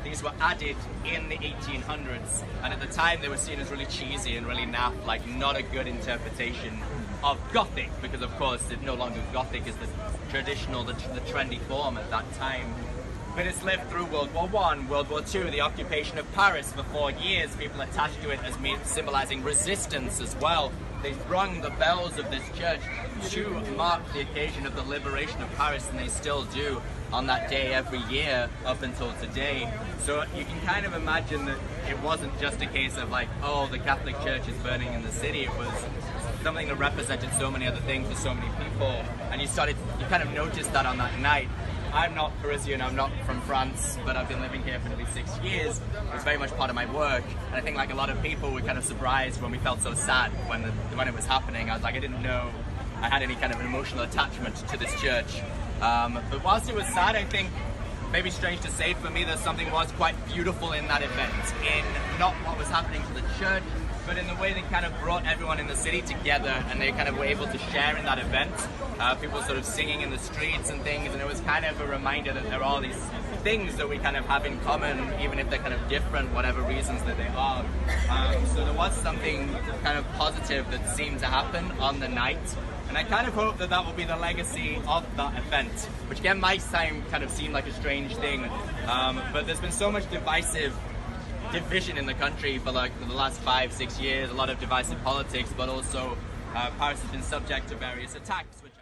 these were added in the 1800s, and at the time they were seen as really cheesy and really naff, like not a good interpretation of Gothic, because of course it no longer Gothic is the traditional, the trendy form at that time. But it's lived through World War I, World War II, the occupation of Paris for 4 years. People attached to it as symbolizing resistance as well. They rung the bells of this church to mark the occasion of the liberation of Paris, and they still do on that day every year up until today. So you can kind of imagine that it wasn't just a case of like, oh, the Catholic Church is burning in the city. It was something that represented so many other things to so many people, and you kind of noticed that on that night. I'm not Parisian, I'm not from France, but I've been living here for nearly 6 years. It's very much part of my work, and I think like a lot of people were kind of surprised when we felt so sad when it was happening. I was like, I didn't know I had any kind of an emotional attachment to this church. But whilst it was sad, I think, maybe strange to say for me, that something was quite beautiful in that event, in not what was happening to the church, but in the way they kind of brought everyone in the city together, and they kind of were able to share in that event. People sort of singing in the streets and things, and it was kind of a reminder that there are all these things that we kind of have in common, even if they're kind of different, whatever reasons that they are. So there was something kind of positive that seemed to happen on the night, and I kind of hope that that will be the legacy of that event, which again might kind of seem like a strange thing, but there's been so much division in the country for like the last 5-6 years, a lot of divisive politics, but also Paris has been subject to various attacks, which